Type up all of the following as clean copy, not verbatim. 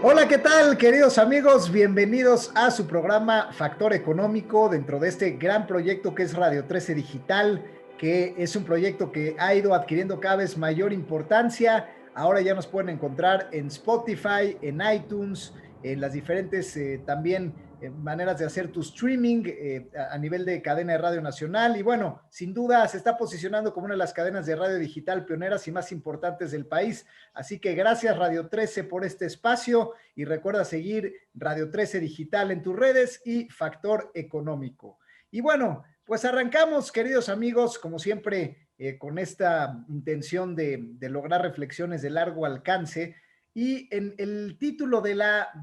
Hola, ¿qué tal, queridos amigos? Bienvenidos a su programa Factor Económico dentro de este gran proyecto que es Radio 13 Digital, que es un proyecto que ha ido adquiriendo cada vez mayor importancia. Ahora ya nos pueden encontrar en Spotify, en iTunes, en las diferentes también maneras de hacer tu streaming a nivel de cadena de radio nacional. Y bueno, sin duda se está posicionando como una de las cadenas de radio digital pioneras y más importantes del país. Así que gracias Radio 13 por este espacio y recuerda seguir Radio 13 Digital en tus redes y Factor Económico. Y bueno, pues arrancamos, queridos amigos, como siempre, con esta intención de lograr reflexiones de largo alcance. Y en el título de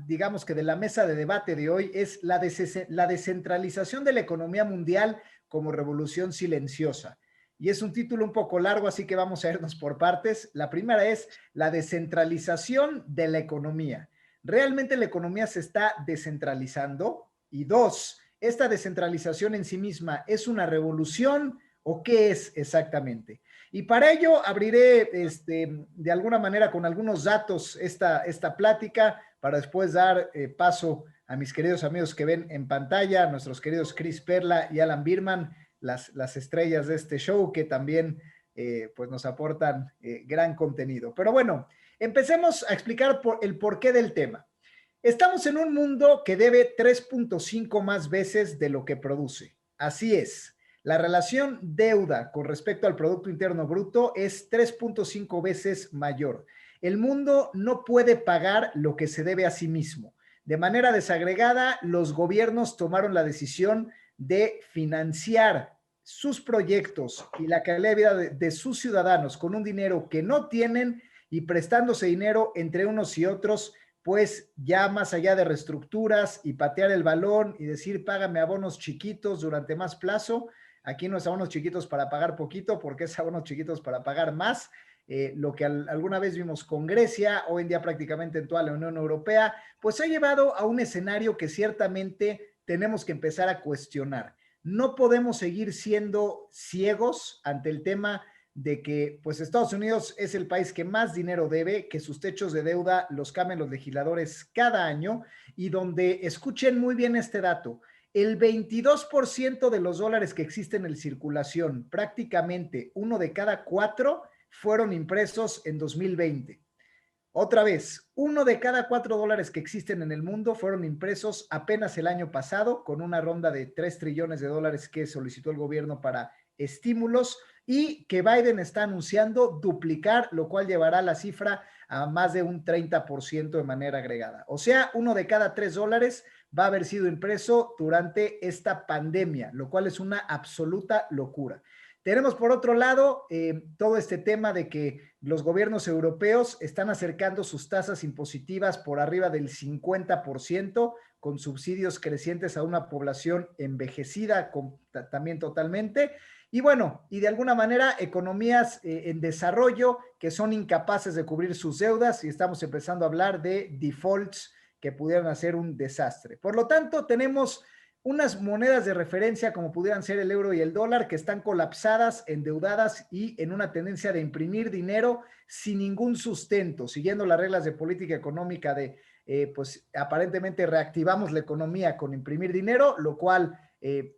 digamos que de la mesa de debate de hoy es la descentralización de la economía mundial como revolución silenciosa. Y es un título un poco largo, así que vamos a irnos por partes. La primera es la descentralización de la economía. ¿Realmente la economía se está descentralizando? Y dos, ¿esta descentralización en sí misma es una revolución o qué es exactamente? Y para ello abriré de alguna manera con algunos datos esta plática para después dar paso a mis queridos amigos que ven en pantalla, nuestros queridos Chris Perla y Alan Birman, las estrellas de este show que también pues nos aportan gran contenido. Pero bueno, empecemos a explicar el porqué del tema. Estamos en un mundo que debe 3.5 más veces de lo que produce. Así es. La relación deuda con respecto al Producto Interno Bruto es 3.5 veces mayor. El mundo no puede pagar lo que se debe a sí mismo. De manera desagregada, los gobiernos tomaron la decisión de financiar sus proyectos y la calidad de vida de sus ciudadanos con un dinero que no tienen y prestándose dinero entre unos y otros, pues ya más allá de reestructuras y patear el balón y decir págame abonos chiquitos durante más plazo, aquí no es abonos chiquitos para pagar poquito porque es abonos chiquitos para pagar más, lo que alguna vez vimos con Grecia, hoy en día prácticamente en toda la Unión Europea, pues ha llevado a un escenario que ciertamente tenemos que empezar a cuestionar. No podemos seguir siendo ciegos ante el tema de que pues Estados Unidos es el país que más dinero debe, que sus techos de deuda los cambian los legisladores cada año y donde, escuchen muy bien este dato, el 22% de los dólares que existen en circulación, prácticamente uno de cada cuatro, fueron impresos en 2020. Otra vez, uno de cada $4 que existen en el mundo fueron impresos apenas el año pasado con una ronda de 3 trillones de dólares que solicitó el gobierno para estímulos y que Biden está anunciando duplicar, lo cual llevará la cifra a más de un 30% de manera agregada. O sea, uno de cada $3 va a haber sido impreso durante esta pandemia, lo cual es una absoluta locura. Tenemos por otro lado todo este tema de que los gobiernos europeos están acercando sus tasas impositivas por arriba del 50%, con subsidios crecientes a una población envejecida también totalmente. Y bueno, y de alguna manera economías en desarrollo que son incapaces de cubrir sus deudas y estamos empezando a hablar de defaults que pudieran hacer un desastre. Por lo tanto, tenemos unas monedas de referencia como pudieran ser el euro y el dólar que están colapsadas, endeudadas y en una tendencia de imprimir dinero sin ningún sustento, siguiendo las reglas de política económica de, pues aparentemente reactivamos la economía con imprimir dinero, lo cual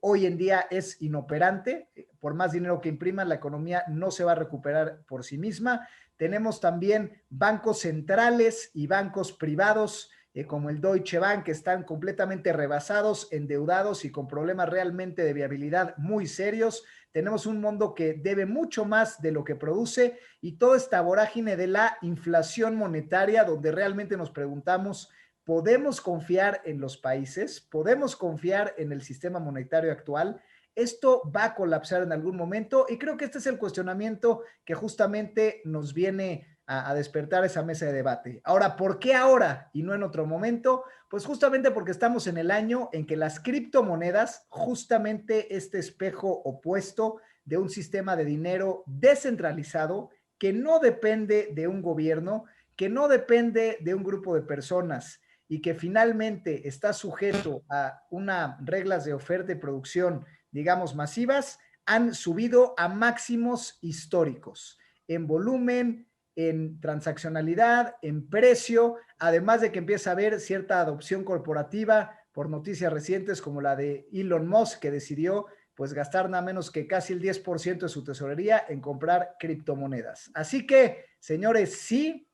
hoy en día es inoperante. Por más dinero que impriman, la economía no se va a recuperar por sí misma. Tenemos también bancos centrales y bancos privados como el Deutsche Bank, que están completamente rebasados, endeudados y con problemas realmente de viabilidad muy serios. Tenemos un mundo que debe mucho más de lo que produce y toda esta vorágine de la inflación monetaria, donde realmente nos preguntamos, ¿podemos confiar en los países? ¿Podemos confiar en el sistema monetario actual? Esto va a colapsar en algún momento y creo que este es el cuestionamiento que justamente nos viene a despertar esa mesa de debate. Ahora, ¿por qué ahora y no en otro momento? Pues justamente porque estamos en el año en que las criptomonedas, justamente este espejo opuesto de un sistema de dinero descentralizado que no depende de un gobierno, que no depende de un grupo de personas y que finalmente está sujeto a unas reglas de oferta y producción, digamos, masivas, han subido a máximos históricos en volumen, en transaccionalidad, en precio, además de que empieza a haber cierta adopción corporativa por noticias recientes como la de Elon Musk, que decidió pues gastar nada menos que casi el 10% de su tesorería en comprar criptomonedas. Así que, señores, sí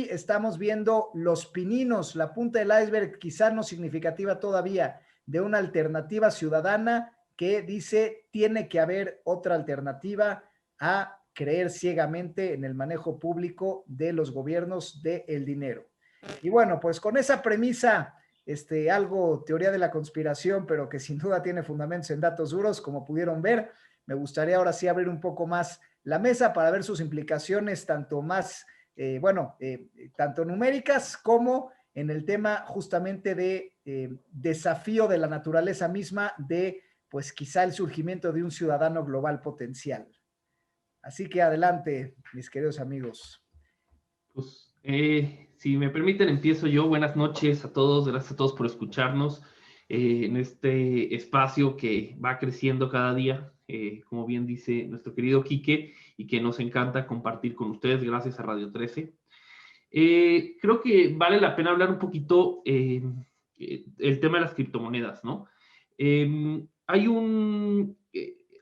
estamos viendo los pininos, la punta del iceberg, quizá no significativa todavía, de una alternativa ciudadana que dice tiene que haber otra alternativa a creer ciegamente en el manejo público de los gobiernos del dinero. Y bueno, pues con esa premisa, algo teoría de la conspiración, pero que sin duda tiene fundamentos en datos duros, como pudieron ver, me gustaría ahora sí abrir un poco más la mesa para ver sus implicaciones, tanto más, tanto numéricas como en el tema justamente de desafío de la naturaleza misma de, pues quizá el surgimiento de un ciudadano global potencial. Así que adelante, mis queridos amigos. Pues, si me permiten, empiezo yo. Buenas noches a todos, gracias a todos por escucharnos en este espacio que va creciendo cada día, como bien dice nuestro querido Quique, y que nos encanta compartir con ustedes, gracias a Radio 13. Creo que vale la pena hablar un poquito el tema de las criptomonedas, ¿no?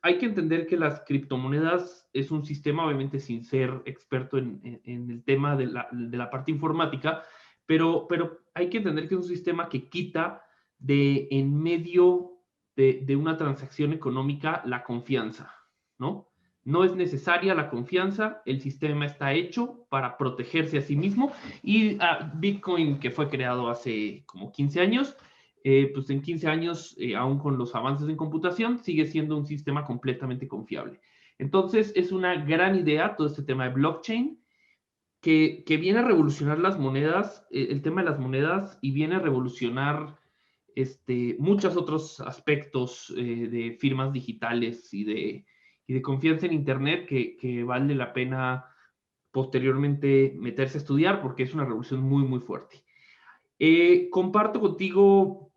Hay que entender que las criptomonedas es un sistema, obviamente sin ser experto en el tema de la parte informática, pero hay que entender que es un sistema que quita de en medio de una transacción económica la confianza, ¿no? No es necesaria la confianza, el sistema está hecho para protegerse a sí mismo y Bitcoin, que fue creado hace como 15 años, pues en 15 años, aún con los avances en computación, sigue siendo un sistema completamente confiable. Entonces, es una gran idea todo este tema de blockchain que viene a revolucionar las monedas, el tema de las monedas, y viene a revolucionar muchos otros aspectos de firmas digitales y de confianza en Internet que vale la pena posteriormente meterse a estudiar porque es una revolución muy, muy fuerte. Comparto contigo,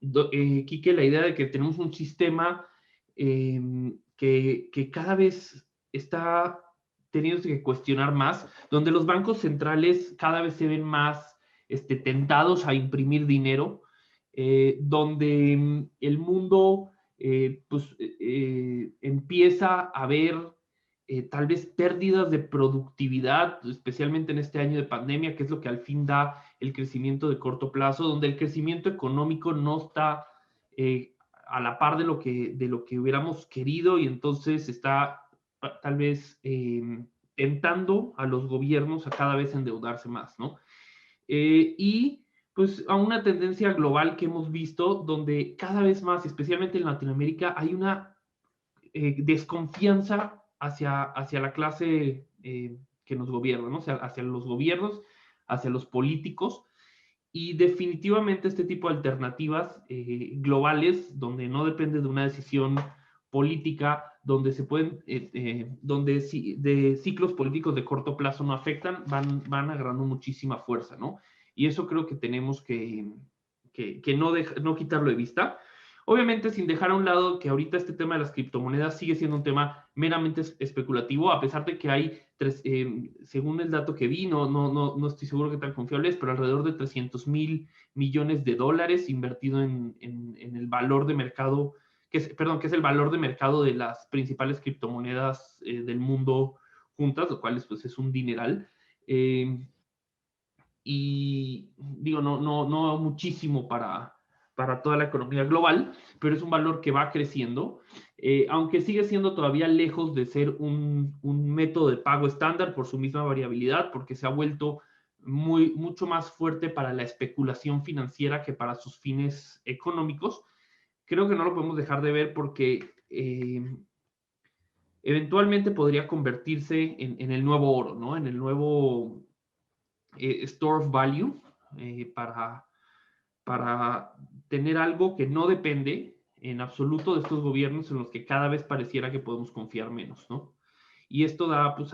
Quique, la idea de que tenemos un sistema que cada vez está teniendo que cuestionar más, donde los bancos centrales cada vez se ven más tentados a imprimir dinero, donde el mundo empieza a ver tal vez pérdidas de productividad, especialmente en este año de pandemia, que es lo que al fin da el crecimiento de corto plazo, donde el crecimiento económico no está a la par de lo que hubiéramos querido y entonces está tal vez tentando a los gobiernos a cada vez endeudarse más, ¿no? Y pues a una tendencia global que hemos visto donde cada vez más, especialmente en Latinoamérica, hay una desconfianza hacia la clase que nos gobierna, ¿no? O sea, hacia los gobiernos, hacia los políticos, y definitivamente este tipo de alternativas globales, donde no depende de una decisión política, donde se pueden, donde de ciclos políticos de corto plazo no afectan, van agarrando muchísima fuerza, ¿no? Y eso creo que tenemos que no quitarlo de vista. Obviamente, sin dejar a un lado que ahorita este tema de las criptomonedas sigue siendo un tema meramente especulativo, a pesar de que hay, según el dato que vi, no estoy seguro qué tan confiable es, pero alrededor de 300,000 millones de dólares invertido en el valor de mercado, que es el valor de mercado de las principales criptomonedas del mundo juntas, lo cual pues, es un dineral. Y digo, no muchísimo para toda la economía global, pero es un valor que va creciendo, aunque sigue siendo todavía lejos de ser un método de pago estándar por su misma variabilidad, porque se ha vuelto mucho más fuerte para la especulación financiera que para sus fines económicos. Creo que no lo podemos dejar de ver porque eventualmente podría convertirse en el nuevo oro, ¿no? En el nuevo store of value para tener algo que no depende en absoluto de estos gobiernos en los que cada vez pareciera que podemos confiar menos, ¿no? Y esto da, pues,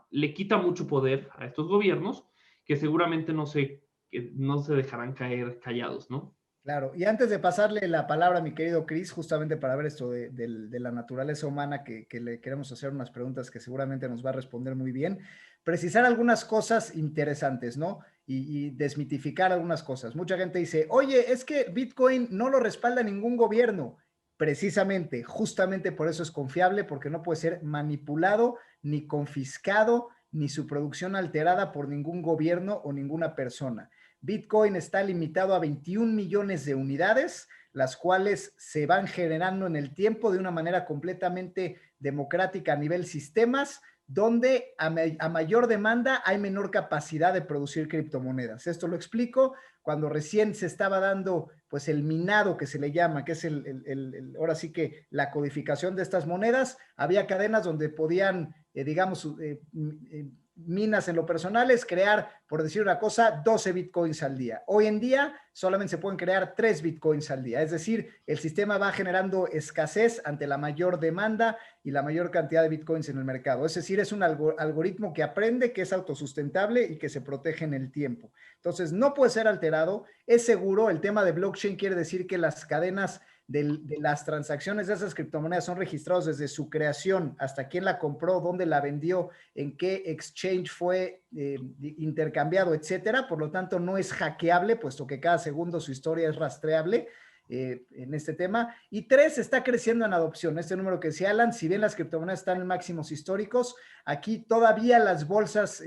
le quita mucho poder a estos gobiernos que seguramente no se dejarán caer callados, ¿no? Claro, y antes de pasarle la palabra a mi querido Chris, justamente para ver esto de la naturaleza humana, que le queremos hacer unas preguntas que seguramente nos va a responder muy bien, precisar algunas cosas interesantes, ¿no? y desmitificar algunas cosas. Mucha gente dice, oye, es que Bitcoin no lo respalda ningún gobierno. Precisamente, justamente por eso es confiable, porque no puede ser manipulado, ni confiscado, ni su producción alterada por ningún gobierno o ninguna persona. Bitcoin está limitado a 21 millones de unidades, las cuales se van generando en el tiempo de una manera completamente democrática a nivel sistemas, donde a mayor demanda hay menor capacidad de producir criptomonedas. Esto lo explico cuando recién se estaba dando pues el minado que se le llama, que es ahora sí que la codificación de estas monedas. Había cadenas donde podían, digamos, minas en lo personal es crear, por decir una cosa, 12 bitcoins al día. Hoy en día solamente se pueden crear 3 bitcoins al día. Es decir, el sistema va generando escasez ante la mayor demanda y la mayor cantidad de bitcoins en el mercado. Es decir, es un algoritmo que aprende, que es autosustentable y que se protege en el tiempo. Entonces, no puede ser alterado, es seguro. El tema de blockchain quiere decir que las cadenas de las transacciones de esas criptomonedas son registrados desde su creación hasta quién la compró, dónde la vendió, en qué exchange fue intercambiado, etcétera. Por lo tanto, no es hackeable, puesto que cada segundo su historia es rastreable en este tema. Y 3, está creciendo en adopción. Este número que decía Alan, si bien las criptomonedas están en máximos históricos, aquí todavía las bolsas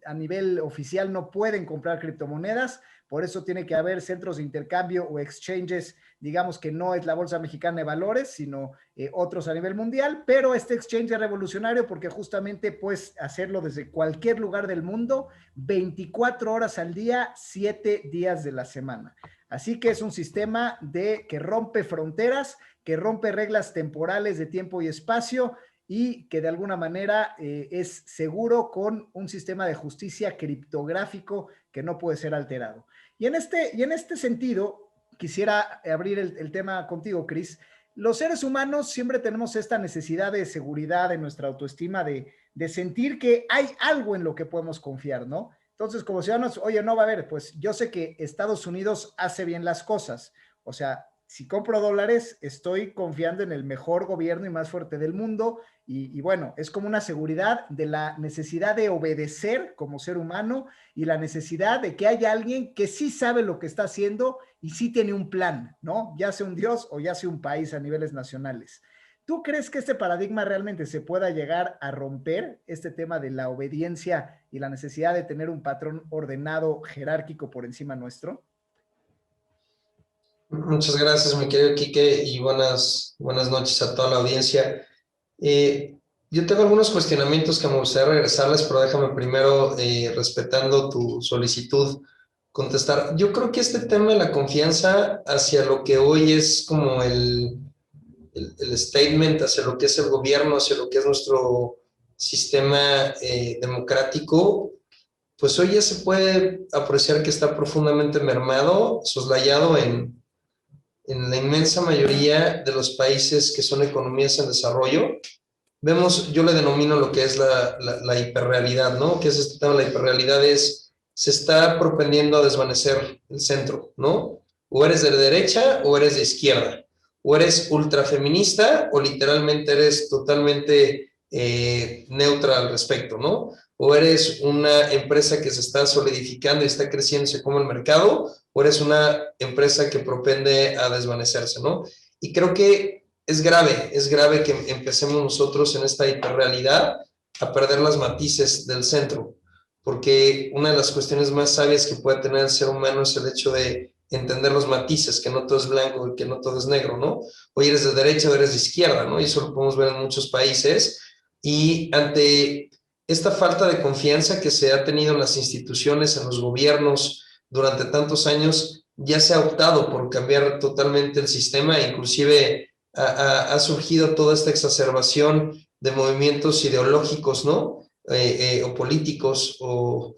a nivel oficial no pueden comprar criptomonedas. Por eso tiene que haber centros de intercambio o exchanges, digamos que no es la Bolsa Mexicana de Valores, sino otros a nivel mundial, pero este exchange es revolucionario porque justamente puedes hacerlo desde cualquier lugar del mundo, 24 horas al día, 7 días de la semana. Así que es un sistema que rompe fronteras, que rompe reglas temporales de tiempo y espacio y que de alguna manera es seguro con un sistema de justicia criptográfico que no puede ser alterado. Y en este sentido, quisiera abrir el tema contigo, Chris. Los seres humanos siempre tenemos esta necesidad de seguridad en nuestra autoestima, de sentir que hay algo en lo que podemos confiar, ¿no? Entonces, como ciudadanos, oye, no va a haber, pues yo sé que Estados Unidos hace bien las cosas. O sea, si compro dólares, estoy confiando en el mejor gobierno y más fuerte del mundo. Y bueno, es como una seguridad de la necesidad de obedecer como ser humano y la necesidad de que haya alguien que sí sabe lo que está haciendo y sí tiene un plan, ¿no? Ya sea un Dios o ya sea un país a niveles nacionales. ¿Tú crees que este paradigma realmente se pueda llegar a romper, este tema de la obediencia y la necesidad de tener un patrón ordenado, jerárquico por encima nuestro? Muchas gracias, mi querido Quique, y buenas noches a toda la audiencia. Yo tengo algunos cuestionamientos que me gustaría regresarles, pero déjame primero, respetando tu solicitud, contestar. Yo creo que este tema de la confianza hacia lo que hoy es como el statement, hacia lo que es el gobierno, hacia lo que es nuestro sistema democrático, pues hoy ya se puede apreciar que está profundamente mermado, soslayado en la inmensa mayoría de los países que son economías en desarrollo. Vemos, yo le denomino lo que es la hiperrealidad, ¿no? ¿Qué es este tema? La hiperrealidad se está propendiendo a desvanecer el centro, ¿no? O eres de derecha o eres de izquierda, o eres ultrafeminista o literalmente eres totalmente neutra al respecto, ¿no? O eres una empresa que se está solidificando y está creciendo, se come el mercado, o eres una empresa que propende a desvanecerse, ¿no? Y creo que es grave que empecemos nosotros en esta hiperrealidad a perder las matices del centro, porque una de las cuestiones más sabias que puede tener el ser humano es el hecho de entender los matices, que no todo es blanco y que no todo es negro, ¿no? O eres de derecha o eres de izquierda, ¿no? Y eso lo podemos ver en muchos países. Y ante esta falta de confianza que se ha tenido en las instituciones, en los gobiernos durante tantos años, ya se ha optado por cambiar totalmente el sistema, inclusive ha surgido toda esta exacerbación de movimientos ideológicos, ¿no? O políticos o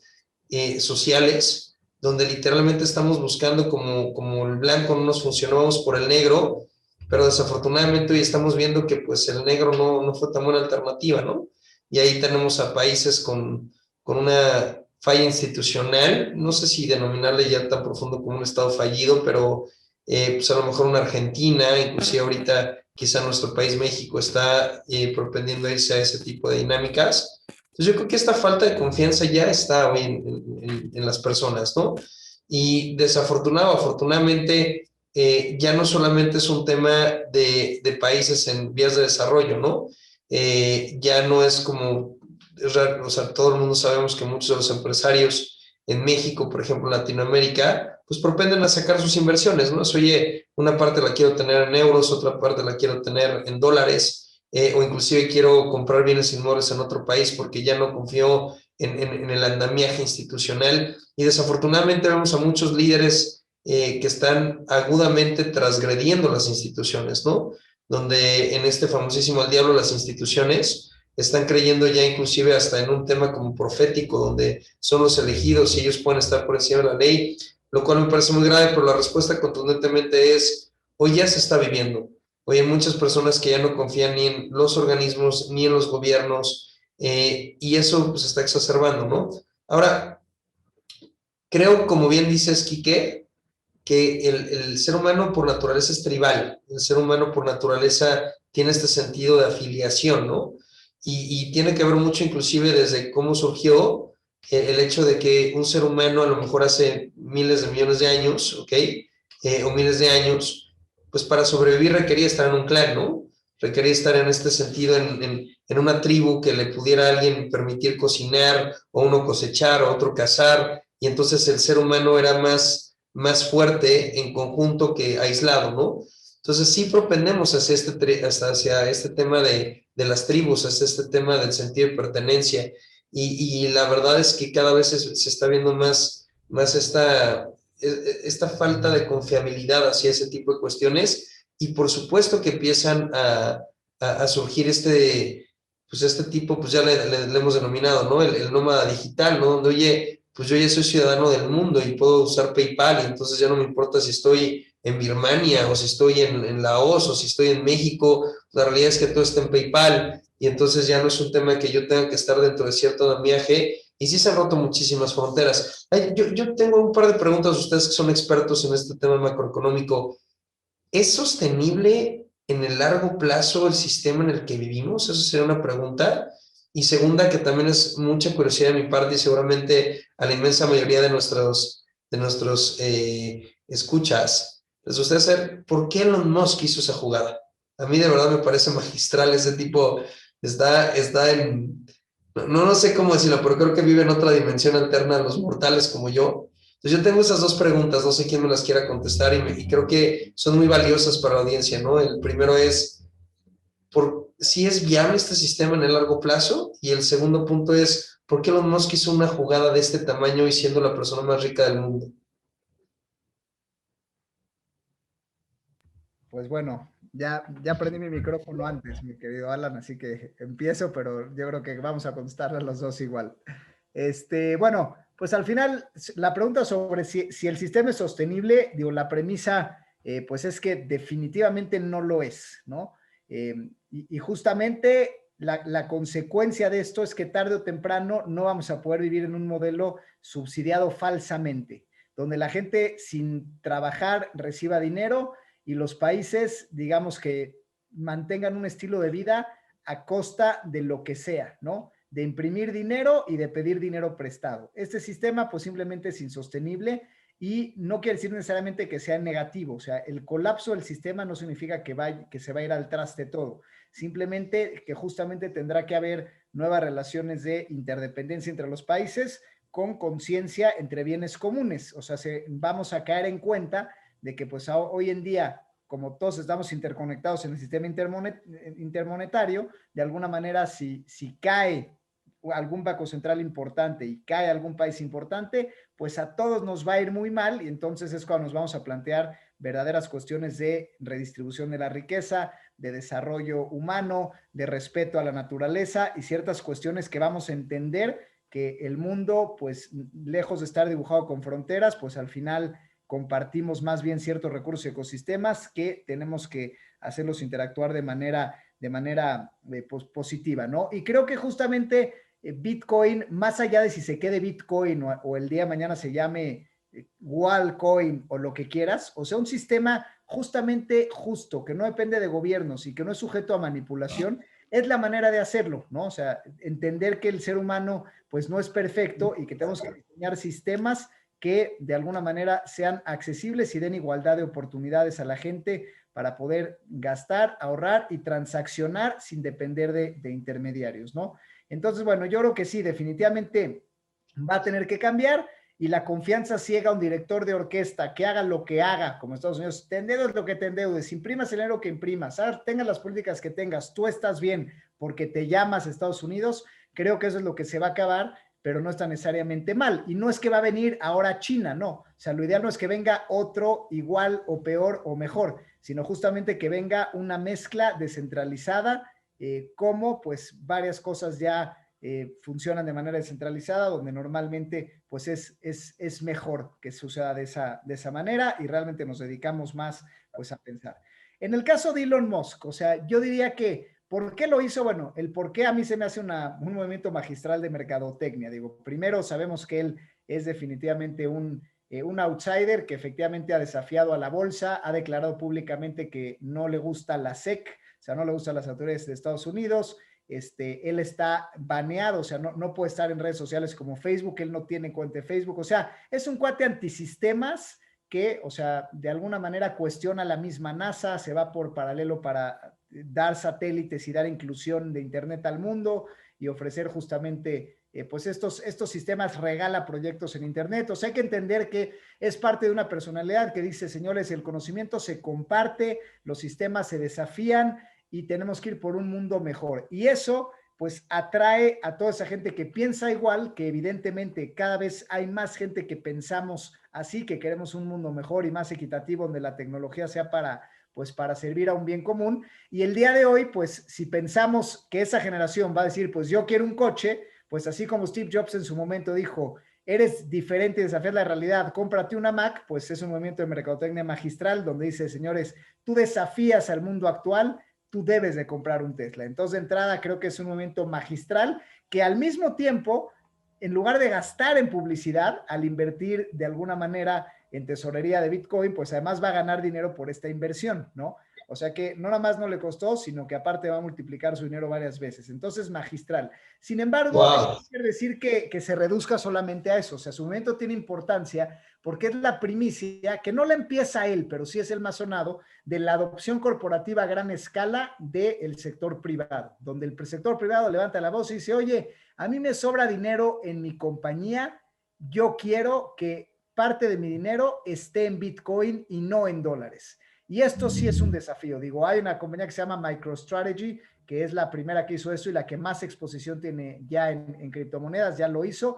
sociales, donde literalmente estamos buscando como el blanco no nos funcionó, vamos por el negro, pero desafortunadamente hoy estamos viendo que pues el negro no fue tan buena alternativa, ¿no? Y ahí tenemos a países con una falla institucional, no sé si denominarle ya tan profundo como un estado fallido, pero pues a lo mejor una Argentina, inclusive ahorita quizá nuestro país México está propendiendo a irse a ese tipo de dinámicas, Entonces yo creo que esta falta de confianza ya está hoy en las personas, ¿no? Y afortunadamente, ya no solamente es un tema de países en vías de desarrollo, ¿no? Ya no es como, o sea, todo el mundo sabemos que muchos de los empresarios en México, por ejemplo, en Latinoamérica, pues propenden a sacar sus inversiones, ¿no? Es, oye, una parte la quiero tener en euros, otra parte la quiero tener en dólares, o inclusive quiero comprar bienes inmuebles en otro país porque ya no confío en el andamiaje institucional. Y desafortunadamente vemos a muchos líderes que están agudamente transgrediendo las instituciones, ¿no? Donde en este famosísimo al diablo las instituciones están creyendo ya inclusive hasta en un tema como profético, donde son los elegidos y ellos pueden estar por encima de la ley, lo cual me parece muy grave, pero la respuesta contundentemente es, hoy ya se está viviendo. Hoy hay muchas personas que ya no confían ni en los organismos ni en los gobiernos, y eso pues, se está exacerbando, ¿no? Ahora, creo, como bien dices, Quique, que el ser humano por naturaleza es tribal, el ser humano por naturaleza tiene este sentido de afiliación, ¿no? Y tiene que ver mucho inclusive desde cómo surgió el hecho de que un ser humano a lo mejor hace miles de millones de años, ¿ok? O miles de años, pues para sobrevivir requería estar en un clan, ¿no? Requería estar en este sentido en una tribu que le pudiera a alguien permitir cocinar, o uno cosechar, o otro cazar, y entonces el ser humano era más fuerte en conjunto que aislado, ¿no? Entonces sí propendemos hacia este tema de las tribus, hacia este tema del sentido de pertenencia, y la verdad es que cada vez se está viendo más esta falta de confiabilidad hacia ese tipo de cuestiones, y por supuesto que empiezan a surgir pues este tipo, pues ya le hemos denominado, ¿no? El nómada digital, ¿no? Donde, oye, pues yo ya soy ciudadano del mundo y puedo usar PayPal, y entonces ya no me importa si estoy en Birmania o si estoy en Laos o si estoy en México, la realidad es que todo está en PayPal, y entonces ya no es un tema que yo tenga que estar dentro de cierto andamiaje, y sí se han roto muchísimas fronteras. Yo tengo un par de preguntas a ustedes que son expertos en este tema macroeconómico. ¿Es sostenible en el largo plazo el sistema en el que vivimos? Eso sería una pregunta. Y segunda, que también es mucha curiosidad de mi parte y seguramente a la inmensa mayoría de nuestros escuchas, les gustaría saber por qué Elon Musk hizo esa jugada. A mí de verdad me parece magistral ese tipo, está en, no sé cómo decirlo, pero creo que vive en otra dimensión alterna a los mortales como yo. Entonces yo tengo esas dos preguntas, no sé quién me las quiera contestar, y creo que son muy valiosas para la audiencia, ¿no? El primero es, si es viable este sistema en el largo plazo, y el segundo punto es, ¿por qué Elon Musk hizo una jugada de este tamaño y siendo la persona más rica del mundo? Pues bueno, ya prendí mi micrófono antes, mi querido Alan, así que empiezo, pero yo creo que vamos a contestar a los dos igual. Bueno, pues al final la pregunta sobre si el sistema es sostenible, digo, la premisa pues es que definitivamente no lo es, ¿no? Y justamente la consecuencia de esto es que tarde o temprano no vamos a poder vivir en un modelo subsidiado falsamente, donde la gente sin trabajar reciba dinero y los países, digamos que mantengan un estilo de vida a costa de lo que sea, ¿no? De imprimir dinero y de pedir dinero prestado. Este sistema pues simplemente es insostenible, y no quiere decir necesariamente que sea negativo, o sea, el colapso del sistema no significa que se va a ir al traste todo, simplemente que justamente tendrá que haber nuevas relaciones de interdependencia entre los países con conciencia entre bienes comunes, o sea, vamos a caer en cuenta de que pues hoy en día, como todos estamos interconectados en el sistema intermonetario, de alguna manera si cae algún banco central importante y cae algún país importante, pues a todos nos va a ir muy mal, y entonces es cuando nos vamos a plantear verdaderas cuestiones de redistribución de la riqueza, de desarrollo humano, de respeto a la naturaleza y ciertas cuestiones que vamos a entender que el mundo, pues lejos de estar dibujado con fronteras, pues al final compartimos más bien ciertos recursos y ecosistemas que tenemos que hacerlos interactuar de manera positiva, ¿no? Y creo que justamente Bitcoin, más allá de si se quede Bitcoin o el día de mañana se llame Wallcoin o lo que quieras, o sea, un sistema justamente justo, que no depende de gobiernos y que no es sujeto a manipulación, es la manera de hacerlo, ¿no? O sea, entender que el ser humano pues no es perfecto y que tenemos que diseñar sistemas que de alguna manera sean accesibles y den igualdad de oportunidades a la gente para poder gastar, ahorrar y transaccionar sin depender de intermediarios, ¿no? Entonces, bueno, yo creo que sí, definitivamente va a tener que cambiar y la confianza ciega a un director de orquesta que haga lo que haga, como Estados Unidos, te endeudes lo que te endeudes, imprimas el dinero que imprimas, tengas las políticas que tengas, tú estás bien porque te llamas Estados Unidos, creo que eso es lo que se va a acabar, pero no está necesariamente mal. Y no es que va a venir ahora China, no. O sea, lo ideal no es que venga otro igual o peor o mejor, sino justamente que venga una mezcla descentralizada, como pues varias cosas ya funcionan de manera descentralizada, donde normalmente pues es mejor que suceda de esa manera y realmente nos dedicamos más pues a pensar. En el caso de Elon Musk, o sea, yo diría que ¿por qué lo hizo? Bueno, el por qué a mí se me hace un movimiento magistral de mercadotecnia. Digo, primero sabemos que él es definitivamente un outsider que efectivamente ha desafiado a la bolsa, ha declarado públicamente que no le gusta la SEC, o sea, no le gustan las autoridades de Estados Unidos. Él está baneado, o sea, no puede estar en redes sociales como Facebook, él no tiene cuenta de Facebook, o sea, es un cuate antisistemas que, o sea, de alguna manera cuestiona la misma NASA, se va por paralelo para dar satélites y dar inclusión de Internet al mundo y ofrecer justamente, pues estos sistemas regala proyectos en Internet. O sea, hay que entender que es parte de una personalidad que dice, señores, el conocimiento se comparte, los sistemas se desafían y tenemos que ir por un mundo mejor. Y eso pues atrae a toda esa gente que piensa igual, que evidentemente cada vez hay más gente que pensamos así, que queremos un mundo mejor y más equitativo, donde la tecnología sea pues para servir a un bien común. Y el día de hoy, pues si pensamos que esa generación va a decir, pues yo quiero un coche, pues así como Steve Jobs en su momento dijo, eres diferente y desafias la realidad, cómprate una Mac, pues es un movimiento de mercadotecnia magistral donde dice, señores, tú desafías al mundo actual, tú debes de comprar un Tesla. Entonces, de entrada, creo que es un momento magistral que al mismo tiempo, en lugar de gastar en publicidad, al invertir de alguna manera en tesorería de Bitcoin, pues además va a ganar dinero por esta inversión, ¿no? O sea que no nada más no le costó, sino que aparte va a multiplicar su dinero varias veces. Entonces, magistral. Sin embargo, Wow. no quiere decir que se reduzca solamente a eso. O sea, su momento tiene importancia porque es la primicia, que no la empieza él, pero sí es el más sonado, de la adopción corporativa a gran escala del sector privado, donde el sector privado levanta la voz y dice, oye, a mí me sobra dinero en mi compañía, yo quiero que parte de mi dinero esté en Bitcoin y no en dólares. Y esto sí es un desafío. Digo, hay una compañía que se llama MicroStrategy, que es la primera que hizo esto y la que más exposición tiene ya en criptomonedas, ya lo hizo.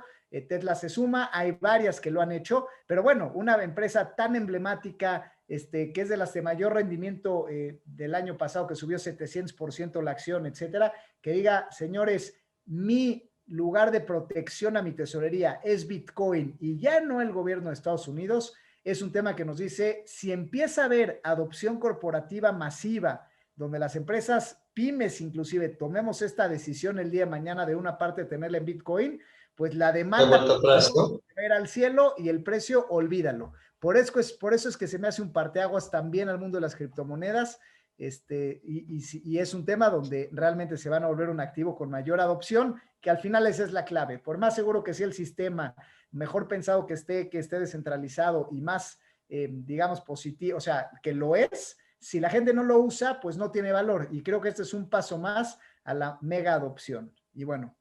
Tesla se suma, hay varias que lo han hecho, pero bueno, una empresa tan emblemática, que es de las de mayor rendimiento del año pasado, que subió 700% la acción, etcétera, que diga, señores, mi lugar de protección a mi tesorería es Bitcoin y ya no el gobierno de Estados Unidos, es un tema que nos dice, si empieza a haber adopción corporativa masiva, donde las empresas pymes inclusive tomemos esta decisión el día de mañana de una parte tenerla en Bitcoin, pues la demanda Atrás, ¿no? va al cielo y el precio, olvídalo. Por eso es que se me hace un parteaguas también al mundo de las criptomonedas, y es un tema donde realmente se van a volver un activo con mayor adopción, que al final esa es la clave. Por más seguro que sea el sistema, mejor pensado que esté descentralizado y más, digamos, positivo, o sea, que lo es, si la gente no lo usa, pues no tiene valor. Y creo que este es un paso más a la mega adopción. Y bueno,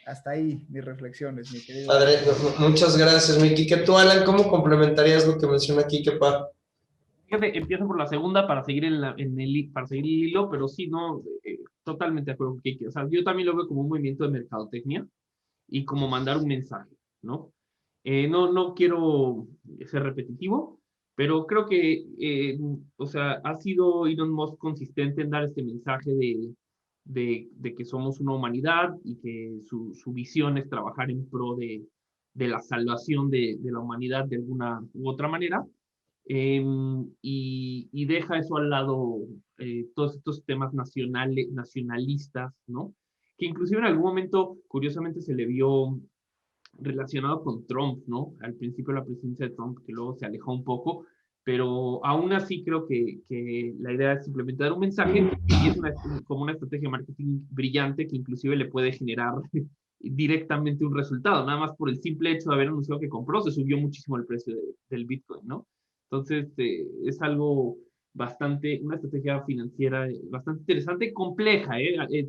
hasta ahí mis reflexiones, mi querido. Padre, muchas gracias, mi Quique. Tú, Alan, ¿cómo complementarías lo que menciona Quique, pa? Fíjate, empiezo por la segunda para seguir para seguir el hilo, pero sí, no, totalmente de acuerdo con Kike. O sea, yo también lo veo como un movimiento de mercadotecnia y como mandar un mensaje, ¿no? No quiero ser repetitivo, pero creo que, o sea, ha sido Elon Musk consistente en dar este mensaje de que somos una humanidad y que su visión es trabajar en pro de la salvación de la humanidad de alguna u otra manera. Y deja eso al lado, todos estos temas nacionalistas, ¿no? Que inclusive en algún momento, curiosamente, se le vio relacionado con Trump, ¿no? Al principio de la presidencia de Trump, que luego se alejó un poco, pero aún así creo que la idea es simplemente dar un mensaje y es como una estrategia de marketing brillante que inclusive le puede generar directamente un resultado, nada más por el simple hecho de haber anunciado que compró, se subió muchísimo el precio del Bitcoin, ¿no? Entonces, es algo una estrategia financiera bastante interesante, compleja,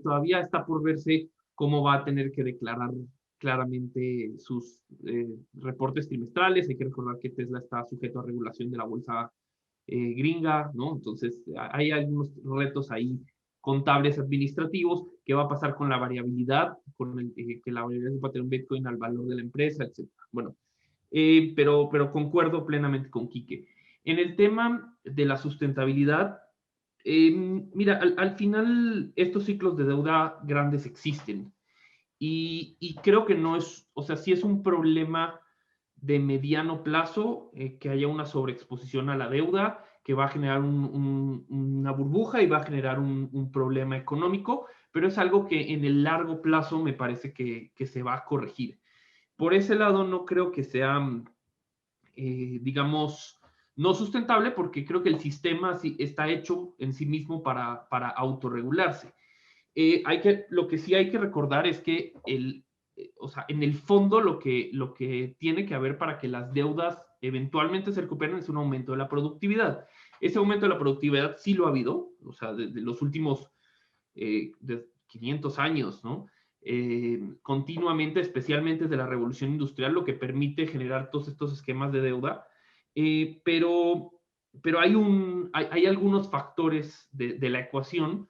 todavía está por verse cómo va a tener que declarar claramente sus reportes trimestrales. Hay que recordar que Tesla está sujeto a regulación de la bolsa gringa, ¿no? Entonces, hay algunos retos ahí contables administrativos. ¿Qué va a pasar con la variabilidad? Que la variabilidad va a tener un Bitcoin al valor de la empresa, etc. Bueno, pero concuerdo plenamente con Quique. En el tema de la sustentabilidad, mira, al final estos ciclos de deuda grandes existen y creo que no es, o sea, sí es un problema de mediano plazo, que haya una sobreexposición a la deuda, que va a generar una burbuja y va a generar un problema económico, pero es algo que en el largo plazo me parece que se va a corregir. Por ese lado no creo que sea, digamos, no sustentable, porque creo que el sistema está hecho en sí mismo para autorregularse. Lo que sí hay que recordar es que o sea, en el fondo lo que tiene que haber para que las deudas eventualmente se recuperen es un aumento de la productividad. Ese aumento de la productividad sí lo ha habido, o sea, de los últimos de 500 años, ¿no? Continuamente, especialmente desde la revolución industrial, lo que permite generar todos estos esquemas de deuda, pero hay algunos factores de la ecuación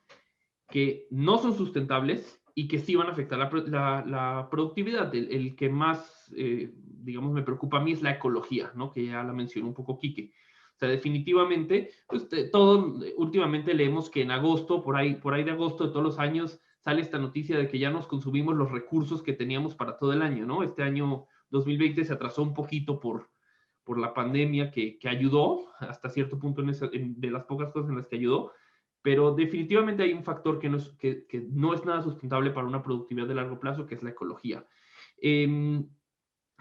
que no son sustentables y que sí van a afectar la productividad. El que más, digamos, me preocupa a mí es la ecología, ¿no? Que ya la mencionó un poco Quique. O sea, definitivamente, pues últimamente leemos que en agosto, por ahí de agosto de todos los años, sale esta noticia de que ya nos consumimos los recursos que teníamos para todo el año, ¿no? Este año 2020 se atrasó un poquito por la pandemia que ayudó hasta cierto punto de las pocas cosas en las que ayudó, pero definitivamente hay un factor que no es nada sustentable para una productividad de largo plazo, que es la ecología.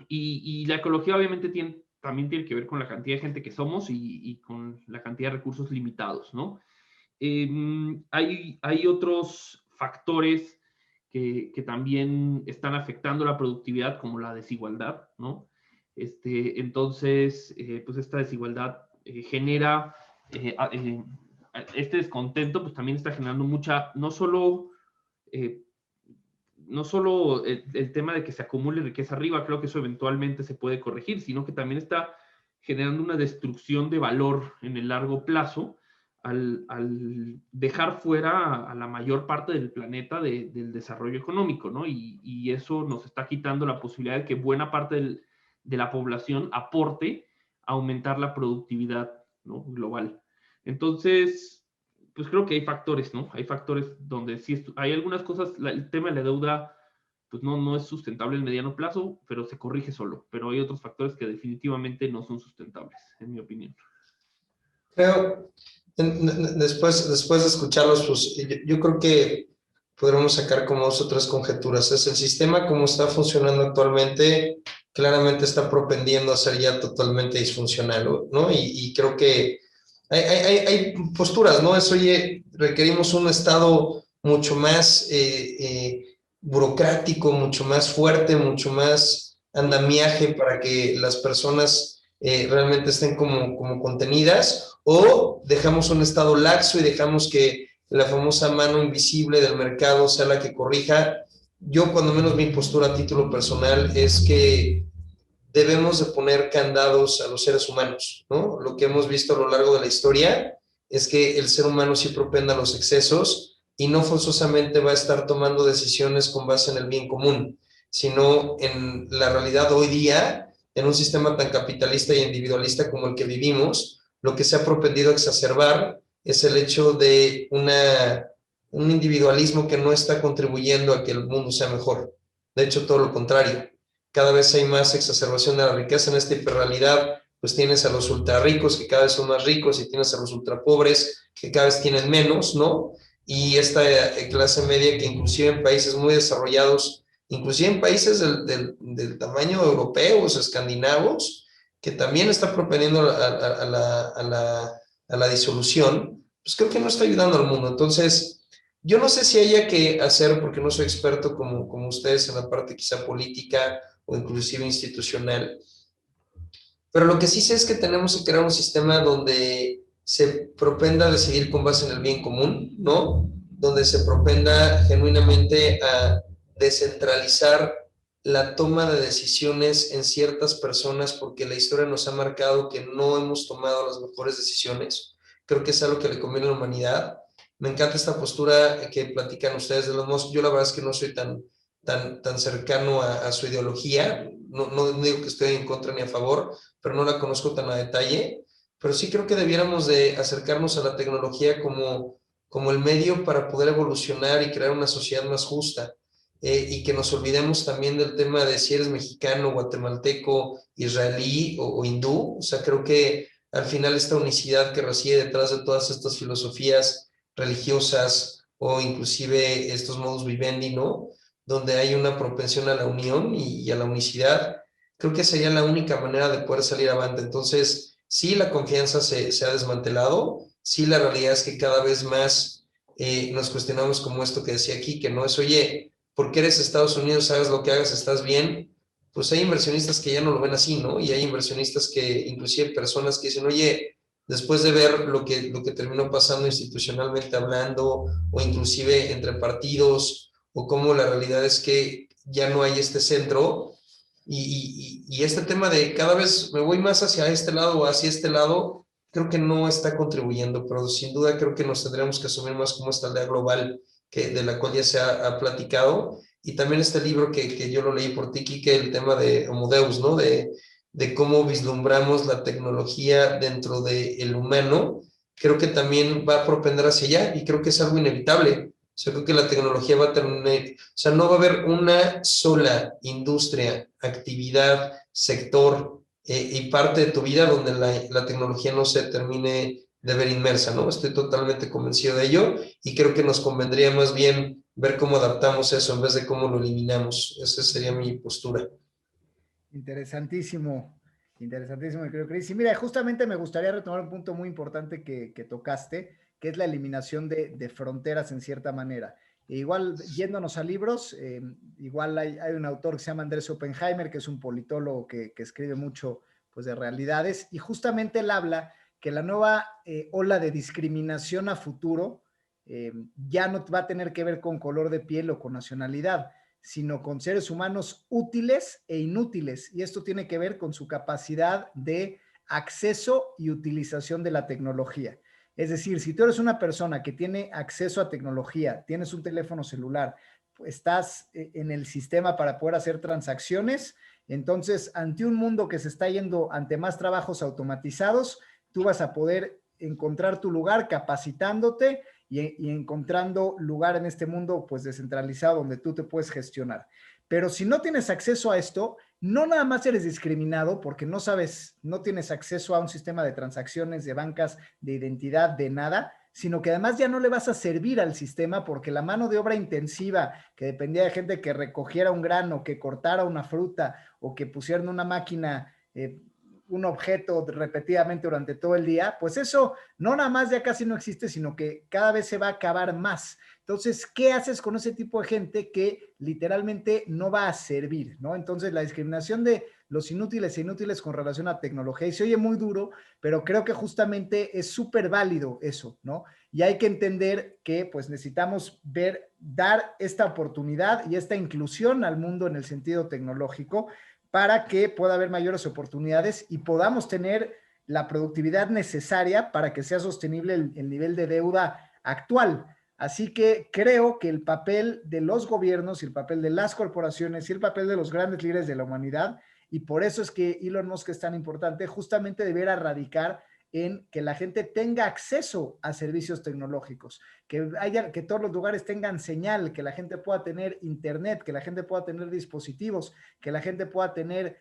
Y la ecología obviamente también tiene que ver con la cantidad de gente que somos y con la cantidad de recursos limitados, ¿no? Hay otros factores que también están afectando la productividad, como la desigualdad, ¿no? Entonces, pues esta desigualdad genera este descontento, pues también está generando no solo el tema de que se acumule riqueza arriba, creo que eso eventualmente se puede corregir, sino que también está generando una destrucción de valor en el largo plazo al dejar fuera a la mayor parte del planeta del desarrollo económico, ¿no? Y eso nos está quitando la posibilidad de que buena parte de la población aporte a aumentar la productividad, ¿no? Global. Entonces, pues creo que hay factores, ¿no? Hay factores donde sí hay algunas cosas, el tema de la deuda, pues no es sustentable en mediano plazo, pero se corrige solo. Pero hay otros factores que definitivamente no son sustentables, en mi opinión. Creo, después de escucharlos, pues yo creo que podremos sacar como 2 o 3 conjeturas. Es el sistema como está funcionando actualmente, claramente está propendiendo a ser ya totalmente disfuncional, ¿no? Y creo que hay posturas, ¿no? Es, oye, requerimos un Estado mucho más burocrático, mucho más fuerte, mucho más andamiaje para que las personas realmente estén como contenidas, o dejamos un Estado laxo y dejamos que la famosa mano invisible del mercado sea la que corrija. Yo, cuando menos mi postura a título personal, es que debemos de poner candados a los seres humanos, ¿no? Lo que hemos visto a lo largo de la historia es que el ser humano sí propende a los excesos y no forzosamente va a estar tomando decisiones con base en el bien común, sino en la realidad hoy día, en un sistema tan capitalista y individualista como el que vivimos, lo que se ha propendido a exacerbar es el hecho de un individualismo que no está contribuyendo a que el mundo sea mejor. De hecho, todo lo contrario. Cada vez hay más exacerbación de la riqueza en esta hiperrealidad, pues tienes a los ultra ricos que cada vez son más ricos y tienes a los ultra pobres que cada vez tienen menos, ¿no? Y esta clase media que inclusive en países muy desarrollados, inclusive en países del tamaño europeos, escandinavos, que también está propendiendo a la disolución, pues creo que no está ayudando al mundo. Entonces, yo no sé si haya que hacer, porque no soy experto como ustedes en la parte quizá política o inclusive institucional, pero lo que sí sé es que tenemos que crear un sistema donde se propenda a decidir con base en el bien común, ¿no? Donde se propenda genuinamente a descentralizar la toma de decisiones en ciertas personas, porque la historia nos ha marcado que no hemos tomado las mejores decisiones. Creo que es algo que le conviene a la humanidad. Me encanta esta postura que platican ustedes de los Musk. Yo la verdad es que no soy tan cercano a su ideología. No digo que estoy en contra ni a favor, pero no la conozco tan a detalle. Pero sí creo que debiéramos de acercarnos a la tecnología como el medio para poder evolucionar y crear una sociedad más justa. Y que nos olvidemos también del tema de si eres mexicano, guatemalteco, israelí o hindú. O sea, creo que al final esta unicidad que reside detrás de todas estas filosofías religiosas o inclusive estos modus vivendi, ¿no? Donde hay una propensión a la unión y a la unicidad, creo que sería la única manera de poder salir avante. Entonces, sí, la confianza se ha desmantelado, sí, la realidad es que cada vez más nos cuestionamos como esto que decía aquí, que no es, oye, porque eres Estados Unidos, hagas lo que hagas, estás bien. Pues hay inversionistas que ya no lo ven así, ¿no? Y hay inversionistas que, inclusive personas que dicen, oye, después de ver lo que terminó pasando institucionalmente hablando, o inclusive entre partidos, o cómo la realidad es que ya no hay este centro, y este tema de cada vez me voy más hacia este lado o hacia este lado, creo que no está contribuyendo, pero sin duda creo que nos tendremos que asumir más como esta aldea global de la cual ya se ha platicado, y también este libro que yo lo leí por ti, que el tema de Homo Deus, ¿no? De cómo vislumbramos la tecnología dentro del humano, creo que también va a propender hacia allá, y creo que es algo inevitable. O sea, creo que la tecnología va a terminar, o sea, no va a haber una sola industria, actividad, sector y parte de tu vida donde la tecnología no se termine de ver inmersa, ¿no? Estoy totalmente convencido de ello, y creo que nos convendría más bien ver cómo adaptamos eso en vez de cómo lo eliminamos. Esa sería mi postura. Interesantísimo, interesantísimo, creo, Cris. Y mira, justamente me gustaría retomar un punto muy importante que tocaste, que es la eliminación de fronteras en cierta manera. E igual, yéndonos a libros, igual hay un autor que se llama Andrés Oppenheimer, que es un politólogo que escribe mucho pues, de realidades, y justamente él habla que la nueva ola de discriminación a futuro ya no va a tener que ver con color de piel o con nacionalidad, sino con seres humanos útiles e inútiles. Y esto tiene que ver con su capacidad de acceso y utilización de la tecnología. Es decir, si tú eres una persona que tiene acceso a tecnología, tienes un teléfono celular, estás en el sistema para poder hacer transacciones, entonces ante un mundo que se está yendo ante más trabajos automatizados, tú vas a poder encontrar tu lugar capacitándote y encontrando lugar en este mundo pues descentralizado donde tú te puedes gestionar. Pero si no tienes acceso a esto, no nada más eres discriminado porque no sabes, no tienes acceso a un sistema de transacciones, de bancas, de identidad, de nada, sino que además ya no le vas a servir al sistema porque la mano de obra intensiva que dependía de gente que recogiera un grano, que cortara una fruta o que pusieran una máquina un objeto repetidamente durante todo el día, pues eso no nada más ya casi no existe, sino que cada vez se va a acabar más. Entonces, ¿qué haces con ese tipo de gente que literalmente no va a servir, ¿no? Entonces, la discriminación de los inútiles e inútiles con relación a tecnología, y se oye muy duro, pero creo que justamente es súper válido eso, ¿no? Y hay que entender que pues necesitamos dar esta oportunidad y esta inclusión al mundo en el sentido tecnológico para que pueda haber mayores oportunidades y podamos tener la productividad necesaria para que sea sostenible el nivel de deuda actual. Así que creo que el papel de los gobiernos y el papel de las corporaciones y el papel de los grandes líderes de la humanidad, y por eso es que Elon Musk es tan importante, justamente debiera radicar en que la gente tenga acceso a servicios tecnológicos, que todos los lugares tengan señal, que la gente pueda tener internet, que la gente pueda tener dispositivos, que la gente pueda tener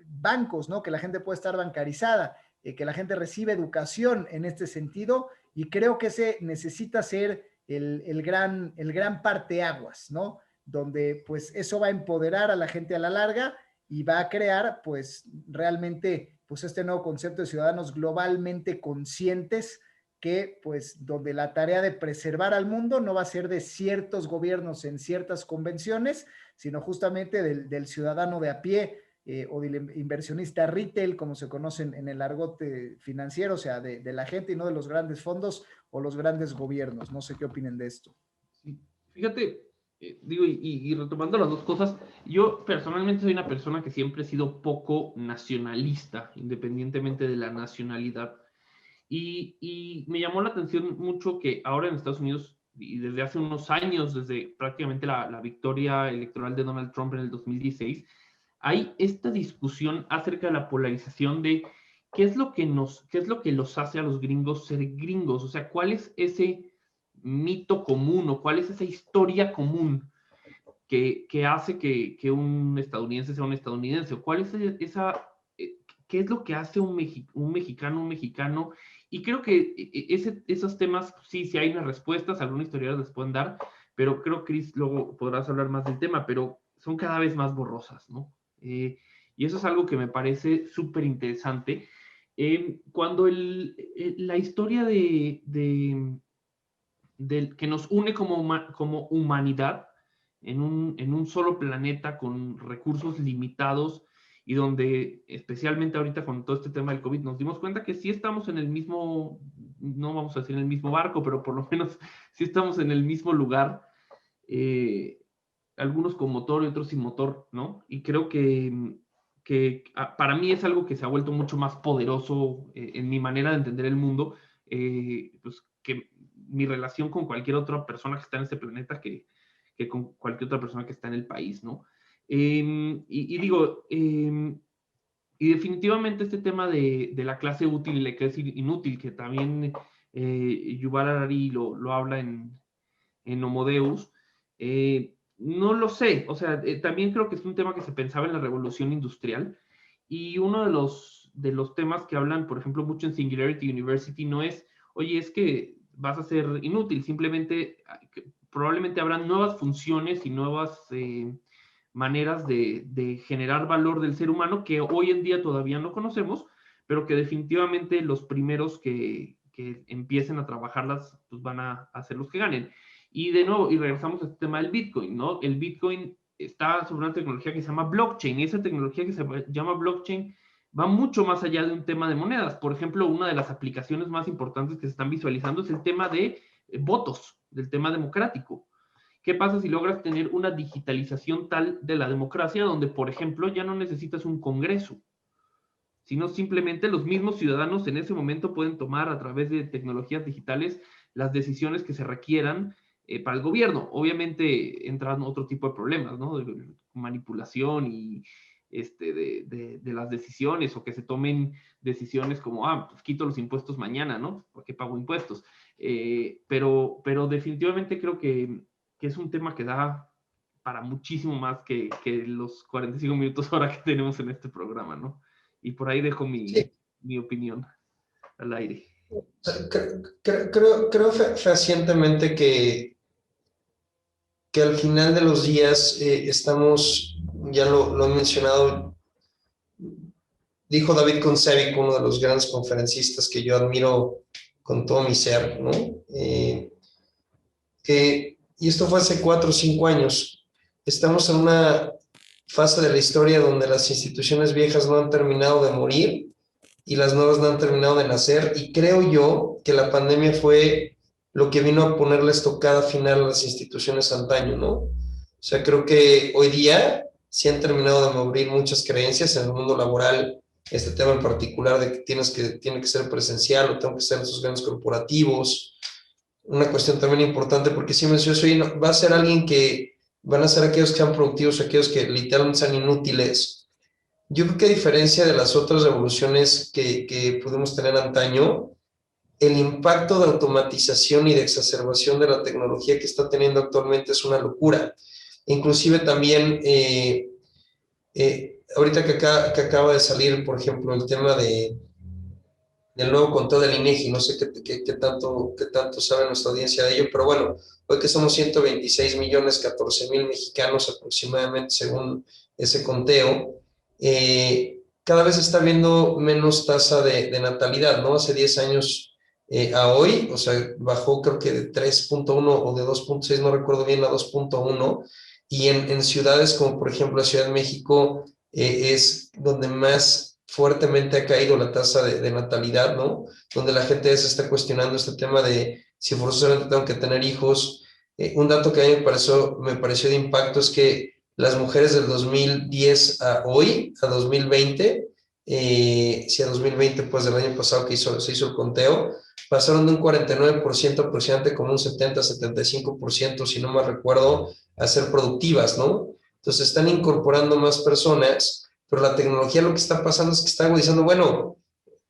bancos, ¿no? Que la gente pueda estar bancarizada, que la gente reciba educación en este sentido, y creo que ese necesita ser el gran parteaguas, ¿no? Donde pues eso va a empoderar a la gente a la larga y va a crear pues realmente pues este nuevo concepto de ciudadanos globalmente conscientes que pues donde la tarea de preservar al mundo no va a ser de ciertos gobiernos en ciertas convenciones, sino justamente del ciudadano de a pie o del inversionista retail, como se conocen en el argot financiero, o sea, de la gente y no de los grandes fondos o los grandes gobiernos. No sé qué opinen de esto. Sí. Fíjate, digo, y retomando las dos cosas, yo personalmente soy una persona que siempre he sido poco nacionalista, independientemente de la nacionalidad. Y me llamó la atención mucho que ahora en Estados Unidos, y desde hace unos años, desde prácticamente la victoria electoral de Donald Trump en el 2016, hay esta discusión acerca de la polarización de qué es lo que los hace a los gringos ser gringos, o sea, cuál es ese mito común o cuál es esa historia común que hace que un estadounidense sea un estadounidense, o cuál es esa, qué es lo que hace un mexicano un mexicano. Y creo que esos temas, sí hay unas respuestas, algunos historiadores les pueden dar, pero creo, Chris, luego podrás hablar más del tema, pero son cada vez más borrosas, ¿no? Y eso es algo que me parece súper interesante. Cuando la historia que nos une como humanidad en un solo planeta con recursos limitados y donde, especialmente ahorita con todo este tema del COVID, nos dimos cuenta que sí estamos en el mismo, no vamos a decir en el mismo barco, pero por lo menos sí estamos en el mismo lugar, algunos con motor y otros sin motor, ¿no? Y creo que para mí es algo que se ha vuelto mucho más poderoso en mi manera de entender el mundo, pues que mi relación con cualquier otra persona que está en este planeta que con cualquier otra persona que está en el país, ¿no? Y digo, y definitivamente este tema de la clase útil y la clase inútil, que también Yuval Harari lo habla en Homo Deus, no lo sé, o sea, también creo que es un tema que se pensaba en la revolución industrial, y uno de los temas que hablan, por ejemplo, mucho en Singularity University no es, oye, es que vas a ser inútil, simplemente probablemente habrán nuevas funciones y nuevas maneras de generar valor del ser humano que hoy en día todavía no conocemos, pero que definitivamente los primeros que empiecen a trabajarlas pues van a ser los que ganen. Y de nuevo, y regresamos a este tema del Bitcoin, ¿no? El Bitcoin está sobre una tecnología que se llama blockchain, y esa tecnología que se llama blockchain va mucho más allá de un tema de monedas. Por ejemplo, una de las aplicaciones más importantes que se están visualizando es el tema de votos, del tema democrático. ¿Qué pasa si logras tener una digitalización tal de la democracia donde, por ejemplo, ya no necesitas un congreso, sino simplemente los mismos ciudadanos en ese momento pueden tomar a través de tecnologías digitales las decisiones que se requieran para el gobierno? Obviamente entran otro tipo de problemas, ¿no? De manipulación y de las decisiones, o que se tomen decisiones como, pues quito los impuestos mañana, ¿no? ¿Por qué pago impuestos? Pero definitivamente creo que es un tema que da para muchísimo más que los 45 minutos ahora que tenemos en este programa, ¿no? Y por ahí dejo Sí. mi opinión al aire. Creo fehacientemente que al final de los días estamos, ya lo he mencionado, dijo David Koncevic, uno de los grandes conferencistas que yo admiro con todo mi ser, ¿no? Y esto fue hace 4 o 5 años. Estamos en una fase de la historia donde las instituciones viejas no han terminado de morir y las nuevas no han terminado de nacer, y creo yo que la pandemia fue lo que vino a ponerle estocada final a las instituciones antaño, ¿no? O sea, creo que hoy día sí han terminado de morir muchas creencias en el mundo laboral, este tema en particular de que tiene que ser presencial o tengo que ser en esos grandes corporativos. Una cuestión también importante, porque si menciono eso, va a ser alguien que van a ser aquellos que sean productivos, aquellos que literalmente sean inútiles. Yo creo que a diferencia de las otras revoluciones que pudimos tener antaño, el impacto de automatización y de exacerbación de la tecnología que está teniendo actualmente es una locura. Inclusive también, ahorita que acaba de salir, por ejemplo, el tema del nuevo conteo del INEGI, no sé qué tanto sabe nuestra audiencia de ello, pero bueno, hoy que somos 126 millones 14 mil mexicanos aproximadamente según ese conteo, cada vez está habiendo menos tasa de natalidad, ¿no? Hace 10 años a hoy, o sea, bajó creo que de 3.1 o de 2.6, no recuerdo bien, a 2.1, y en ciudades como por ejemplo la Ciudad de México es donde más fuertemente ha caído la tasa de natalidad, ¿no? Donde la gente se está cuestionando este tema de si forzosamente tengo que tener hijos. Un dato que a mí me pareció de impacto es que las mujeres del 2010 a hoy, a 2020, sí, a 2020, pues del año pasado que se hizo el conteo, pasaron de un 49% aproximadamente como un 70-75%, si no me recuerdo, a ser productivas, ¿no? Entonces están incorporando más personas, pero la tecnología lo que está pasando es que está diciendo, bueno,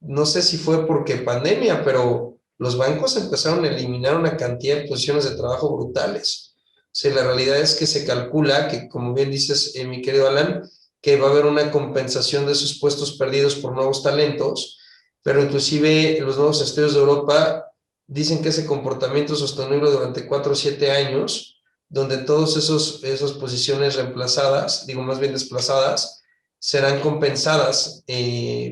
no sé si fue porque pandemia, pero los bancos empezaron a eliminar una cantidad de posiciones de trabajo brutales. O sea, la realidad es que se calcula que, como bien dices, mi querido Alan, que va a haber una compensación de esos puestos perdidos por nuevos talentos, pero inclusive los nuevos estudios de Europa dicen que ese comportamiento sostenible durante 4 o 7 años, donde todas esas posiciones reemplazadas, digo más bien desplazadas, serán compensadas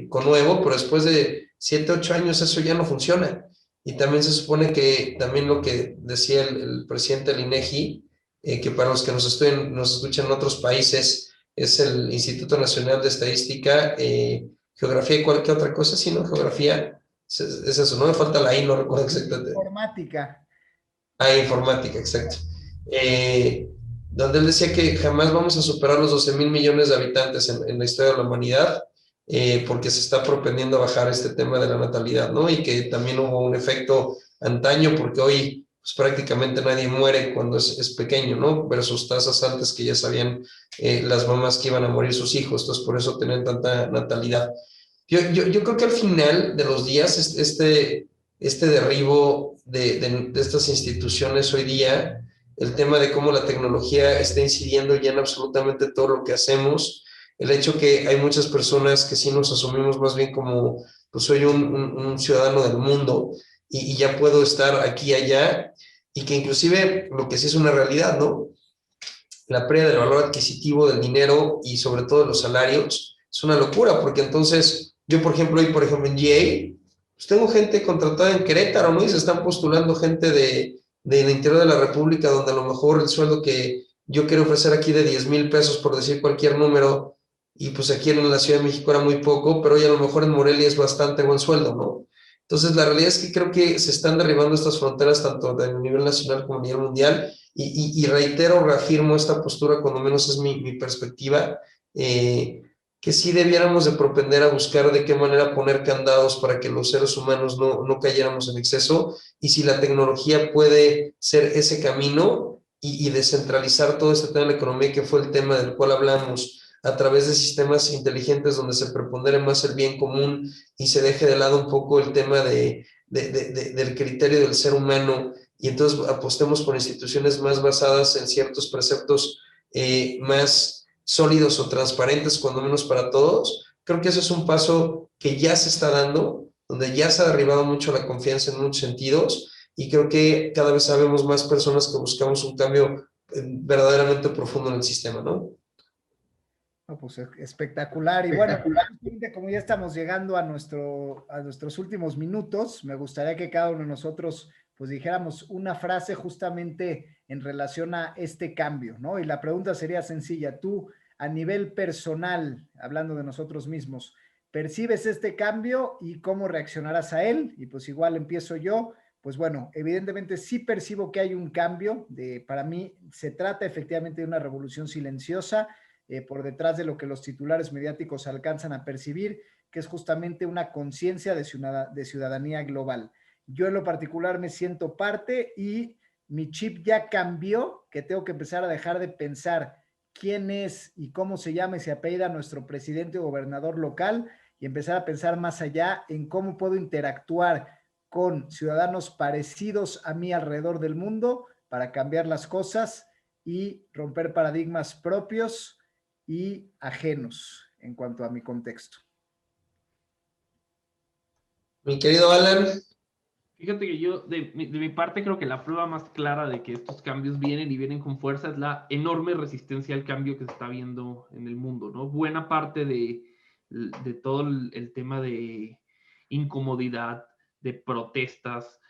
con nuevo, pero después de 7, 8 años eso ya no funciona. Y también se supone que, también lo que decía el presidente del INEGI, que para los que nos escuchan en otros países, es el Instituto Nacional de Estadística, Geografía y cualquier otra cosa, sino Geografía, es eso, no me falta la I, no recuerdo exactamente. Informática. Ah, informática, exacto. Eh, Donde él decía que jamás vamos a superar los 12.000 millones de habitantes en la historia de la humanidad, porque se está propendiendo a bajar este tema de la natalidad, ¿no? Y que también hubo un efecto antaño, porque hoy pues, prácticamente nadie muere cuando es pequeño, ¿no? Versus tasas antes que ya sabían las mamás que iban a morir sus hijos, entonces por eso tenían tanta natalidad. Yo creo que al final de los días, este derribo de estas instituciones hoy día, el tema de cómo la tecnología está incidiendo ya en absolutamente todo lo que hacemos, el hecho que hay muchas personas que sí nos asumimos más bien como, pues soy un ciudadano del mundo y ya puedo estar aquí y allá, y que inclusive lo que sí es una realidad, ¿no? La pérdida del valor adquisitivo del dinero y sobre todo de los salarios es una locura, porque entonces yo, por ejemplo, hoy, por ejemplo, en GA, pues tengo gente contratada en Querétaro, ¿no? Y se están postulando gente del interior de la República, donde a lo mejor el sueldo que yo quiero ofrecer aquí de 10,000 pesos, por decir cualquier número, y pues aquí en la Ciudad de México era muy poco, pero hoy a lo mejor en Morelia es bastante buen sueldo, ¿no? Entonces, la realidad es que creo que se están derribando estas fronteras tanto a nivel nacional como a nivel mundial, y reitero, reafirmo esta postura, cuando menos es mi perspectiva, que sí debiéramos de propender a buscar de qué manera poner candados para que los seres humanos no cayéramos en exceso, y si la tecnología puede ser ese camino y descentralizar todo este tema de la economía, que fue el tema del cual hablamos, a través de sistemas inteligentes donde se prepondere más el bien común y se deje de lado un poco el tema del criterio del ser humano, y entonces apostemos por instituciones más basadas en ciertos preceptos más sólidos o transparentes, cuando menos para todos. Creo que eso es un paso que ya se está dando, donde ya se ha derribado mucho la confianza en muchos sentidos, y creo que cada vez sabemos más personas que buscamos un cambio verdaderamente profundo en el sistema, ¿no? No, pues espectacular. Y bueno, justamente como ya estamos llegando a nuestros últimos minutos, me gustaría que cada uno de nosotros pues dijéramos una frase justamente en relación a este cambio, ¿no? Y la pregunta sería sencilla. Tú, a nivel personal, hablando de nosotros mismos, ¿percibes este cambio y cómo reaccionarás a él? Y pues igual empiezo yo. Pues bueno, evidentemente sí percibo que hay un cambio. Para mí se trata efectivamente de una revolución silenciosa, por detrás de lo que los titulares mediáticos alcanzan a percibir, que es justamente una conciencia de ciudadanía global. Yo en lo particular me siento parte y mi chip ya cambió, que tengo que empezar a dejar de pensar quién es y cómo se llama y se apellida nuestro presidente o gobernador local, y empezar a pensar más allá en cómo puedo interactuar con ciudadanos parecidos a mí alrededor del mundo para cambiar las cosas y romper paradigmas propios y ajenos en cuanto a mi contexto. Mi querido Alan. Fíjate que yo, de mi parte, creo que la prueba más clara de que estos cambios vienen y vienen con fuerza es la enorme resistencia al cambio que se está viendo en el mundo, ¿no? Buena parte de todo el tema de incomodidad, de protestas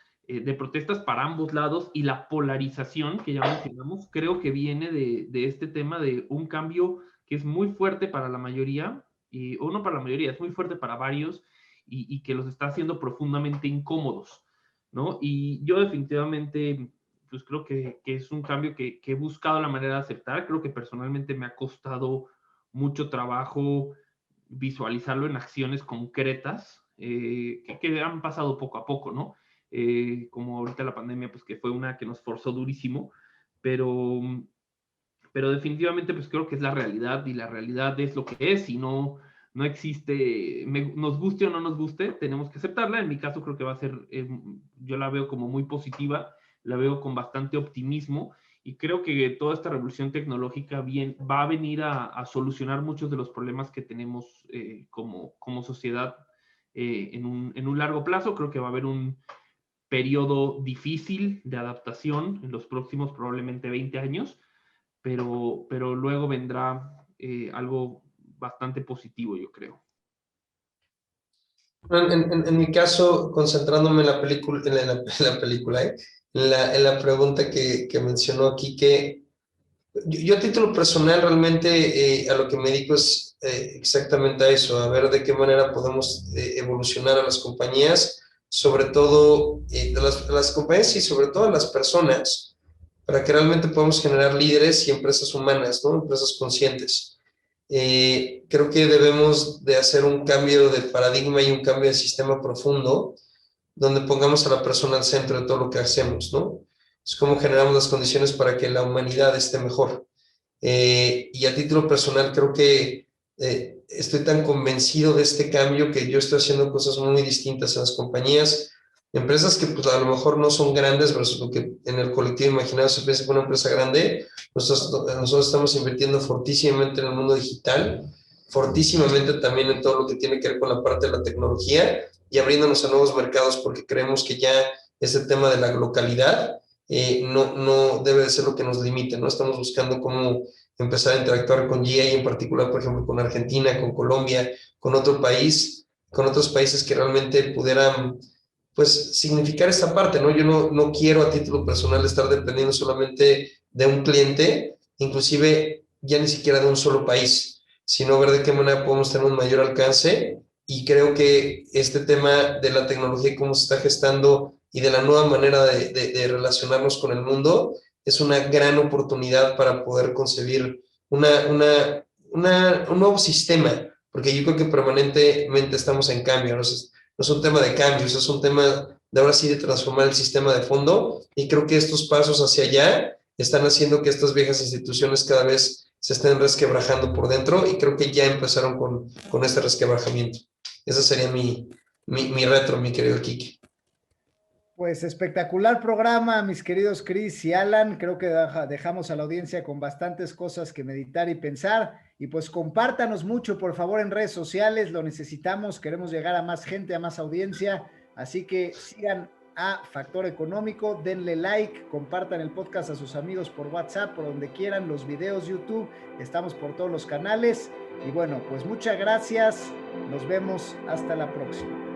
para ambos lados y la polarización que ya mencionamos, creo que viene de este tema de un cambio que es muy fuerte para la mayoría, o no para la mayoría, es muy fuerte para varios y que los está haciendo profundamente incómodos, ¿no? Y yo definitivamente, pues creo que es un cambio que he buscado la manera de aceptar. Creo que personalmente me ha costado mucho trabajo visualizarlo en acciones concretas que han pasado poco a poco, ¿no? Como ahorita la pandemia, pues que fue una que nos forzó durísimo, pero, pero definitivamente pues creo que es la realidad y la realidad es lo que es y no existe, nos guste o no nos guste, tenemos que aceptarla. En mi caso creo que va a ser, yo la veo como muy positiva, la veo con bastante optimismo y creo que toda esta revolución tecnológica va a venir a solucionar muchos de los problemas que tenemos como sociedad en un largo plazo. Creo que va a haber un periodo difícil de adaptación en los próximos probablemente 20 años, pero luego vendrá algo bastante positivo, yo creo. En mi caso, concentrándome en la película, en la pregunta que mencionó aquí, que yo a título personal realmente a lo que me dedico es exactamente a eso, a ver de qué manera podemos evolucionar a las compañías, sobre todo a las compañías y sobre todo a las personas, para que realmente podamos generar líderes y empresas humanas, ¿no? Empresas conscientes. Creo que debemos de hacer un cambio de paradigma y un cambio de sistema profundo, donde pongamos a la persona al centro de todo lo que hacemos, ¿no? Es como generamos las condiciones para que la humanidad esté mejor. Y a título personal creo que estoy tan convencido de este cambio que yo estoy haciendo cosas muy distintas en las compañías, empresas que pues a lo mejor no son grandes versus lo que en el colectivo imaginado se piensa que una empresa grande. Nosotros estamos invirtiendo fortísimamente en el mundo digital, fortísimamente también en todo lo que tiene que ver con la parte de la tecnología y abriéndonos a nuevos mercados porque creemos que ya ese tema de la localidad no debe de ser lo que nos limite, ¿no? Estamos buscando cómo empezar a interactuar con GA, en particular, por ejemplo, con Argentina, con Colombia, con otro país, con otros países que realmente pudieran, pues, significar esta parte, ¿no? Yo no quiero a título personal estar dependiendo solamente de un cliente, inclusive ya ni siquiera de un solo país, sino ver de qué manera podemos tener un mayor alcance. Y creo que este tema de la tecnología y cómo se está gestando y de la nueva manera de relacionarnos con el mundo es una gran oportunidad para poder concebir un nuevo sistema, porque yo creo que permanentemente estamos en cambio, no es un tema de cambios, es un tema de ahora sí de transformar el sistema de fondo y creo que estos pasos hacia allá están haciendo que estas viejas instituciones cada vez se estén resquebrajando por dentro y creo que ya empezaron con este resquebrajamiento. Ese sería mi retro, mi querido Kike. Pues espectacular programa, mis queridos Chris y Alan. Creo que dejamos a la audiencia con bastantes cosas que meditar y pensar. Y pues compártanos mucho, por favor, en redes sociales. Lo necesitamos. Queremos llegar a más gente, a más audiencia. Así que sigan a Factor Económico, denle like, compartan el podcast a sus amigos por WhatsApp, por donde quieran, los videos, YouTube. Estamos por todos los canales. Y bueno, pues muchas gracias. Nos vemos hasta la próxima.